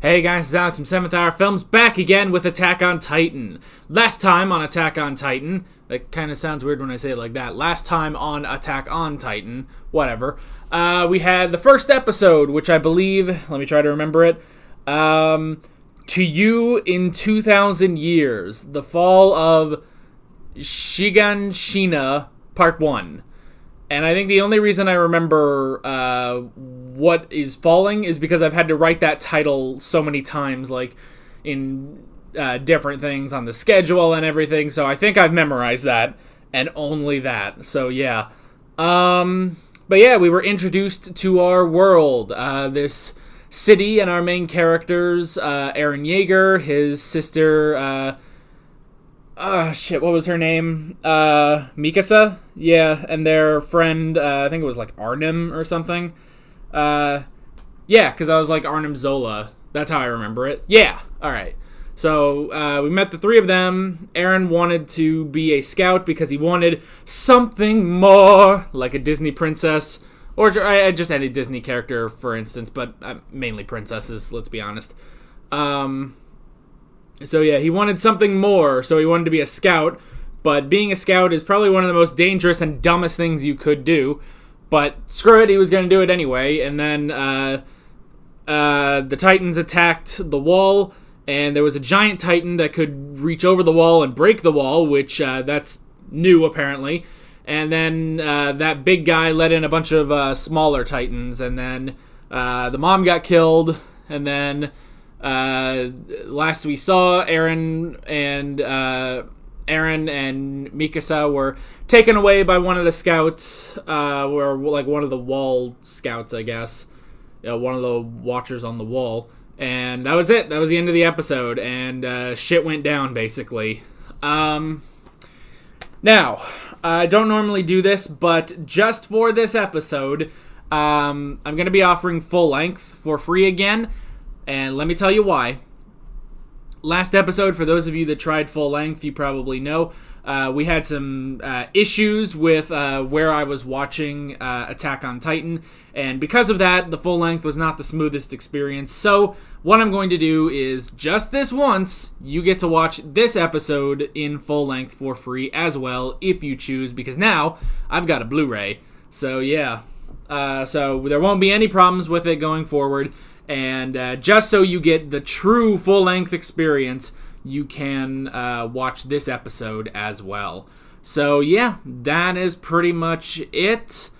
Hey guys, it's Alex from 7th Hour Films, back again with Attack on Titan. Last time on Attack on Titan, that kind of sounds weird when I say it like that. Last time on Attack on Titan, whatever. We had the first episode, which I believe, let me try to remember it. To You in 2,000 Years, The Fall of Shiganshina, Part 1. And I think the only reason I remember what is falling is because I've had to write that title so many times, like in different things on the schedule and everything. So I think I've memorized that, and only that. So yeah. But yeah, we were introduced to our world, this city, and our main characters, Eren Yeager, his sister, what was her name? Mikasa? Yeah, and their friend, I think it was like Arnim or something. Yeah, because I was like Arnim Zola. That's how I remember it. Yeah, alright. So, we met the three of them. Eren wanted to be a scout because he wanted something more, like a Disney princess. Or just any Disney character, for instance, but mainly princesses, let's be honest. So yeah, he wanted something more, so he wanted to be a scout, but being a scout is probably one of the most dangerous and dumbest things you could do, but screw it, he was going to do it anyway, and then the Titans attacked the wall, and there was a giant Titan that could reach over the wall and break the wall, which that's new apparently, and then that big guy let in a bunch of smaller Titans, and then the mom got killed, and then last we saw, Eren and Mikasa were taken away by one of the scouts, or like one of the wall scouts, I guess, one of the watchers on the wall, and that was it. That was the end of the episode, and shit went down basically. Now, I don't normally do this, but just for this episode, I'm going to be offering full length for free again. And let me tell you why. Last episode, for those of you that tried full length, you probably know, we had some issues with where I was watching Attack on Titan. And because of that, the full length was not the smoothest experience. So what I'm going to do is, just this once, you get to watch this episode in full length for free as well, if you choose. Because now, I've got a Blu-ray. So yeah. So there won't be any problems with it going forward. And just so you get the true full-length experience, you can watch this episode as well. So yeah, that is pretty much it.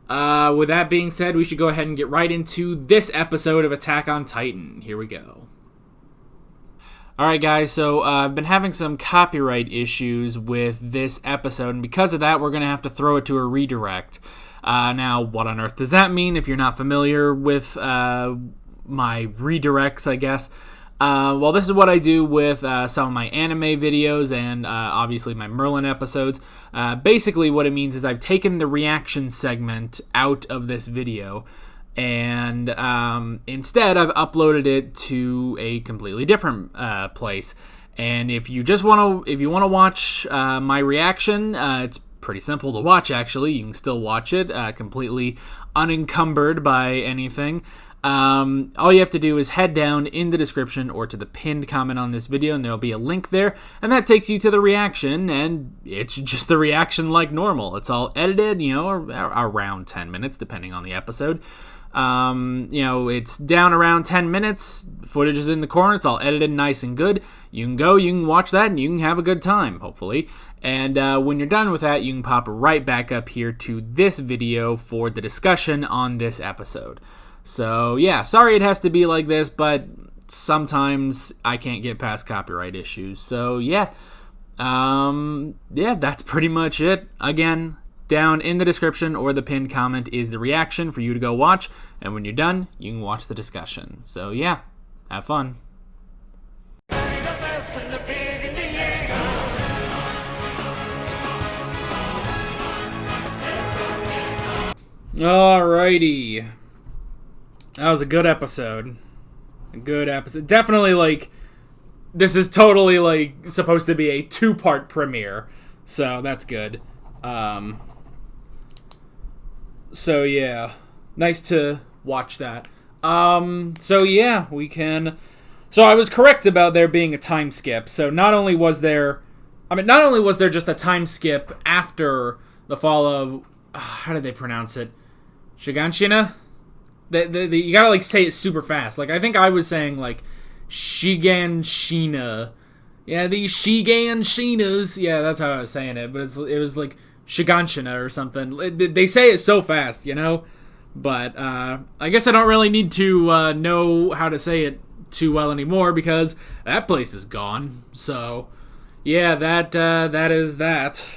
With that being said, we should go ahead and get right into this episode of Attack on Titan. Here we go. Alright guys, so I've been having some copyright issues with this episode, and because of that, we're going to have to throw it to a redirect. Now, what on earth does that mean if you're not familiar with my redirects, I guess? Well, this is what I do with some of my anime videos and obviously my Merlin episodes. Basically, what it means is I've taken the reaction segment out of this video, and instead I've uploaded it to a completely different place. And if you want to watch my reaction, it's pretty simple to watch. Actually, you can still watch it completely unencumbered by anything. All you have to do is head down in the description or to the pinned comment on this video, and there'll be a link there, and that takes you to the reaction, and it's just the reaction like normal. It's all edited, around 10 minutes, depending on the episode. It's down around 10 minutes, footage is in the corner, it's all edited nice and good. You can watch that, and you can have a good time, hopefully. And when you're done with that, you can pop right back up here to this video for the discussion on this episode. So, yeah, sorry it has to be like this, but sometimes I can't get past copyright issues. So, yeah, that's pretty much it. Again, down in the description or the pinned comment is the reaction for you to go watch, and when you're done, you can watch the discussion. So, yeah, have fun. Alrighty. That was a good episode. Definitely, this is totally, supposed to be a two-part premiere. So, that's good. So, yeah. Nice to watch that. So yeah, we can. So I was correct about there being a time skip. So not only was there just a time skip after the fall of, how did they pronounce it? Shiganshina? You gotta like say it super fast. Like I think I was saying like Shiganshina. Yeah, the Shiganshinas. Yeah, that's how I was saying it. But it was like Shiganshina or something. They say it so fast, you know? But I guess I don't really need to know how to say it too well anymore because that place is gone. So, yeah, that is that.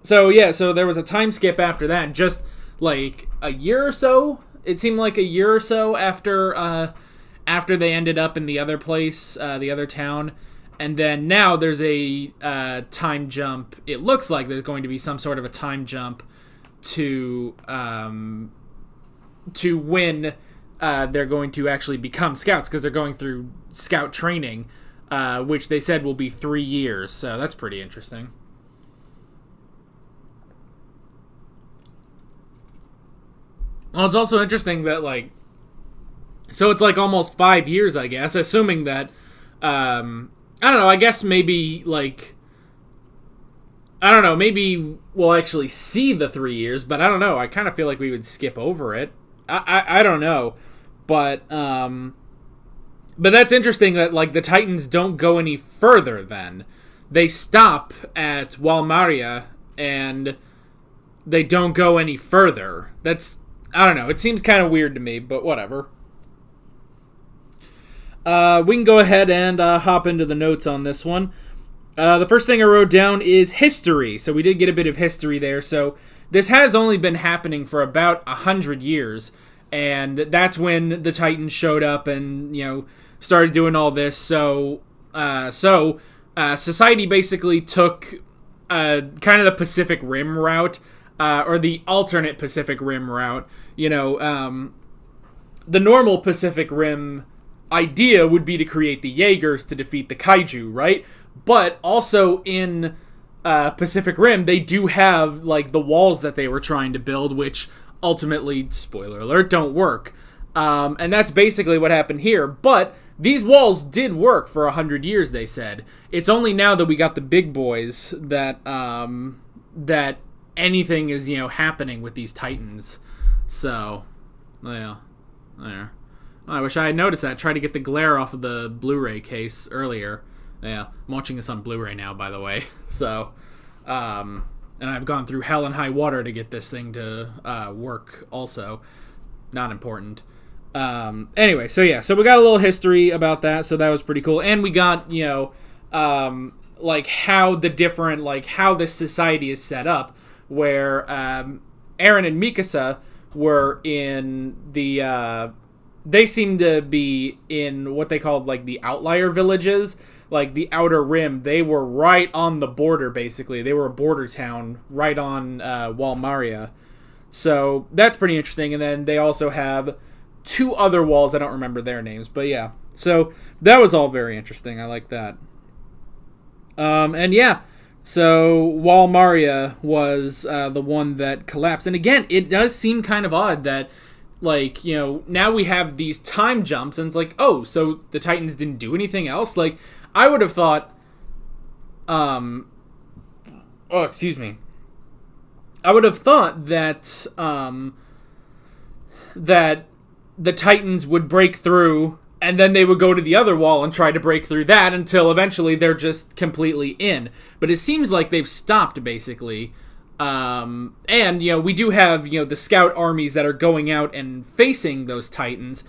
So, yeah, so there was a time skip after that. Just like a year or so. It seemed like a year or so after they ended up in the other place, the other town. And then now there's a time jump. It looks like there's going to be some sort of a time jump to when they're going to actually become scouts, because they're going through scout training, which they said will be 3 years. So that's pretty interesting. Well, it's also interesting that, like, so it's like almost 5 years, I guess, assuming that, I don't know, I guess maybe, like, I don't know, maybe we'll actually see the 3 years, but I don't know, I kind of feel like we would skip over it. I don't know, but that's interesting that, like, the Titans don't go any further then. They stop at Walmaria, and they don't go any further. That's, I don't know, it seems kind of weird to me, but whatever. We can go ahead and hop into the notes on this one. The first thing I wrote down is history. So we did get a bit of history there. So this has only been happening for about 100 years. And that's when the Titans showed up and, you know, started doing all this. So society basically took kind of the Pacific Rim route, or the alternate Pacific Rim route. You know, the normal Pacific Rim idea would be to create the Jaegers to defeat the kaiju, right? But also in Pacific Rim, they do have, like, the walls that they were trying to build, which ultimately, spoiler alert, don't work. And that's basically what happened here. But these walls did work for 100 years, they said. It's only now that we got the big boys that that anything is, you know, happening with these Titans. So, yeah, there. I wish I had noticed that. Tried to get the glare off of the Blu-ray case earlier. Yeah, I'm watching this on Blu-ray now, by the way. So, and I've gone through hell and high water to get this thing to work also. Not important. Anyway, so yeah, so we got a little history about that, so that was pretty cool. And we got, you know, like how the different, like how this society is set up, where Eren and Mikasa were in the... they seem to be in what they called, like, the outlier villages, like the outer rim. They were right on the border, basically. They were a border town right on Walmaria. So that's pretty interesting. And then they also have 2 other walls. I don't remember their names, but yeah. So that was all very interesting. I like that. And yeah, so Walmaria was the one that collapsed. And again, it does seem kind of odd that, like, you know, now we have these time jumps, and it's like, oh, so the Titans didn't do anything else? Like, I would have thought, excuse me. I would have thought that, that the Titans would break through, and then they would go to the other wall and try to break through that until eventually they're just completely in. But it seems like they've stopped, basically. And, you know, we do have, you know, the scout armies that are going out and facing those Titans,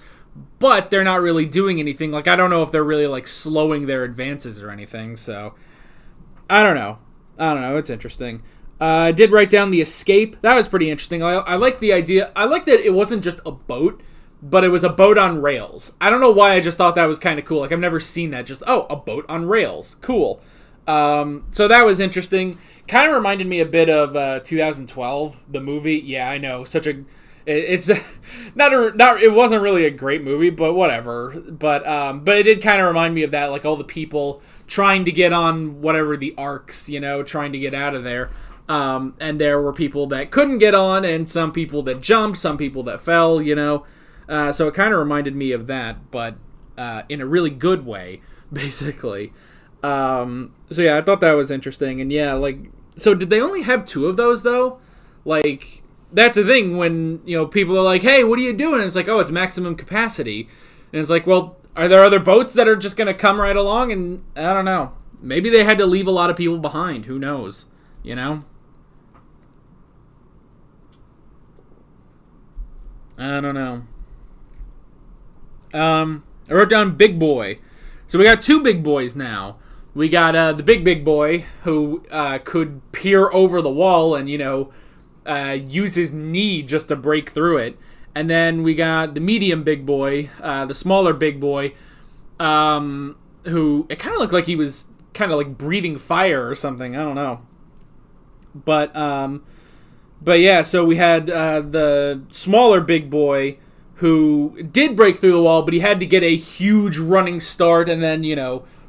but they're not really doing anything. Like, I don't know if they're really, like, slowing their advances or anything, so I don't know. It's interesting. I did write down the escape. That was pretty interesting. I like the idea. I like that it wasn't just a boat, but it was a boat on rails. I don't know why, I just thought that was kind of cool. Like, I've never seen that. Just, oh, a boat on rails. Cool. So that was interesting. Kind of reminded me a bit of 2012, the movie. Yeah, I know, it's it wasn't really a great movie, but whatever. But it did kind of remind me of that, like all the people trying to get on whatever the arcs, you know, trying to get out of there. And there were people that couldn't get on, and some people that jumped, some people that fell, you know. So it kind of reminded me of that, but in a really good way, basically. So yeah, I thought that was interesting. And yeah, like, so did they only have 2 of those though? Like, that's the thing when, people are like, hey, what are you doing? And it's like, oh, it's maximum capacity. And it's like, well, are there other boats that are just going to come right along? And I don't know. Maybe they had to leave a lot of people behind. Who knows? I don't know. I wrote down big boy. So we got 2 big boys now. We got the big boy who could peer over the wall and, use his knee just to break through it. And then we got the medium big boy, the smaller big boy, who it kind of looked like he was kind of like breathing fire or something. I don't know. But yeah, so we had the smaller big boy who did break through the wall, but he had to get a huge running start and then,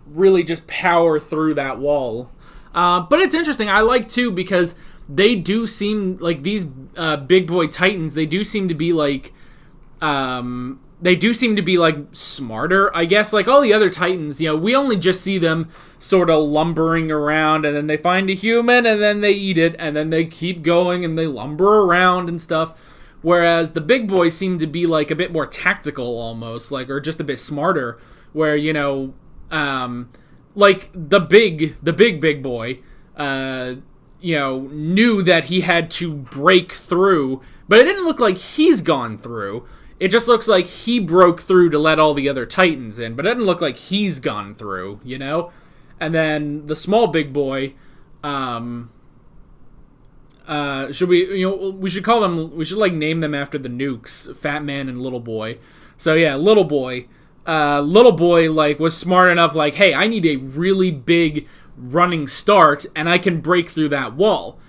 really just power through that wall. But it's interesting. I like, too, because they do seem like these big boy titans, they do seem to be like smarter, I guess. Like all the other titans, we only just see them sort of lumbering around, and then they find a human and then they eat it, and then they keep going and they lumber around and stuff. Whereas the big boys seem to be like a bit more tactical almost, like, or just a bit smarter, where, like the big boy, knew that he had to break through, but it didn't look like he's gone through. It just looks like he broke through to let all the other titans in, but it doesn't look like he's gone through, And then the small big boy, should we should call them, we should like name them after the nukes, Fat Man and Little Boy. So yeah, Little Boy like was smart enough, like, hey, I need a really big running start and I can break through that wall.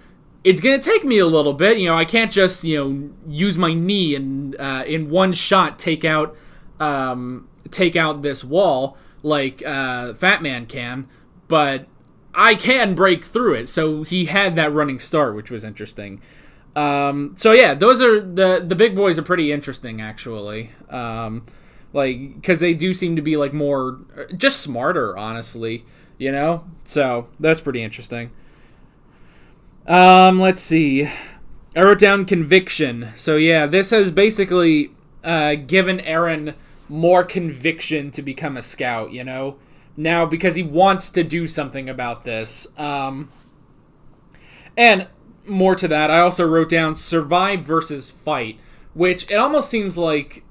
It's going to take me a little bit, I can't just, use my knee and in one shot take out this wall like Fat Man can, but I can break through it. So he had that running start, which was interesting. So yeah, those are the big boys are pretty interesting, actually. Like, because they do seem to be like more just smarter, honestly, So that's pretty interesting. Let's see. I wrote down conviction. So yeah, this has basically given Eren more conviction to become a scout, now because he wants to do something about this. And more to that, I also wrote down survive versus fight, which it almost seems like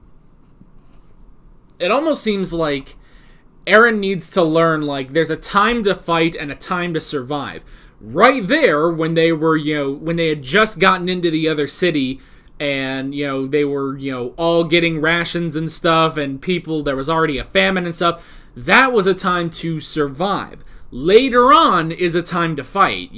Eren needs to learn, like, there's a time to fight and a time to survive. Right there, when they were, when they had just gotten into the other city and, they were, all getting rations and stuff, and there was already a famine and stuff, that was a time to survive. Later on is a time to fight,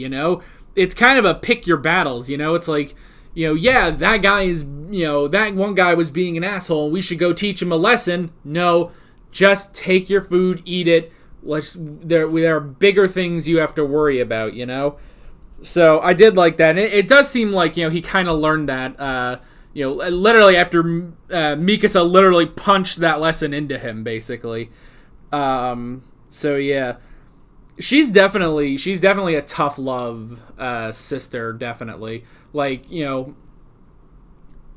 It's kind of a pick your battles, It's like, yeah, that guy is, that one guy was being an asshole, we should go teach him a lesson. No, just take your food, eat it. There are bigger things you have to worry about, So I did like that. And it does seem like, he kind of learned that, literally after Mikasa literally punched that lesson into him, basically. So yeah, she's definitely a tough love sister, definitely. Like,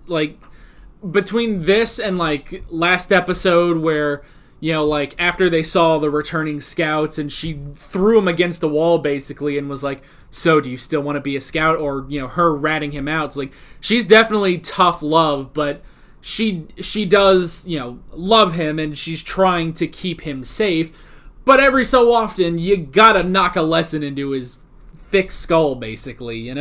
like between this and like last episode where, like after they saw the returning scouts and she threw him against the wall basically and was like, so do you still want to be a scout? Or, her ratting him out. It's like, she's definitely tough love, but she does, love him and she's trying to keep him safe. But every so often, you gotta knock a lesson into his thick skull, basically,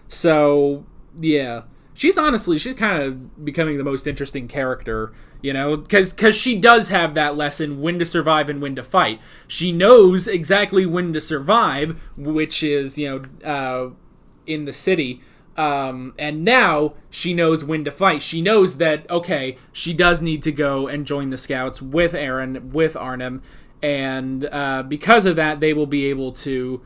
So, yeah. She's kind of becoming the most interesting character, because she does have that lesson, when to survive and when to fight. She knows exactly when to survive, which is, in the city. And now she knows when to fight. She knows that, okay, she does need to go and join the scouts with Eren, with Arnim. And because of that, they will be able to,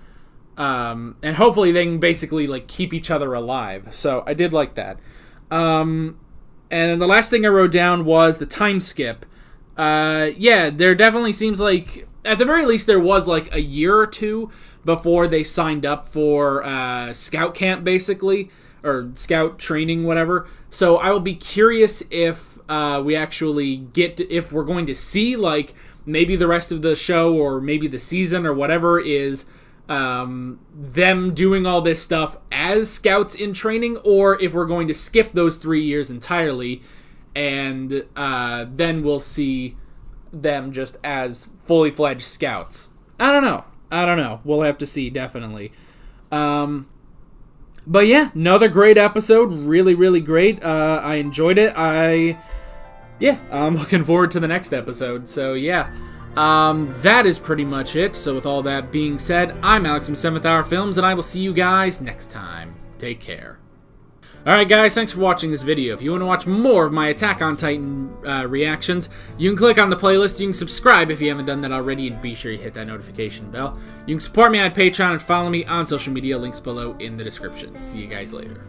and hopefully they can basically like keep each other alive. So I did like that. And the last thing I wrote down was the time skip. Yeah, there definitely seems like, at the very least, there was like a year or two before they signed up for scout camp, basically, or scout training, whatever. So I will be curious if we actually if we're going to see, like, maybe the rest of the show or maybe the season or whatever is them doing all this stuff as scouts in training, or if we're going to skip those 3 years entirely and then we'll see them just as fully fledged scouts. I don't know. We'll have to see, definitely. But yeah, another great episode. Really, really great. I enjoyed it. I'm looking forward to the next episode. So yeah. That is pretty much it. So with all that being said, I'm Alex from 7th Hour Films, and I will see you guys next time. Take care. Alright guys, thanks for watching this video. If you want to watch more of my Attack on Titan reactions, you can click on the playlist, you can subscribe if you haven't done that already, and be sure you hit that notification bell. You can support me on Patreon and follow me on social media, links below in the description. See you guys later.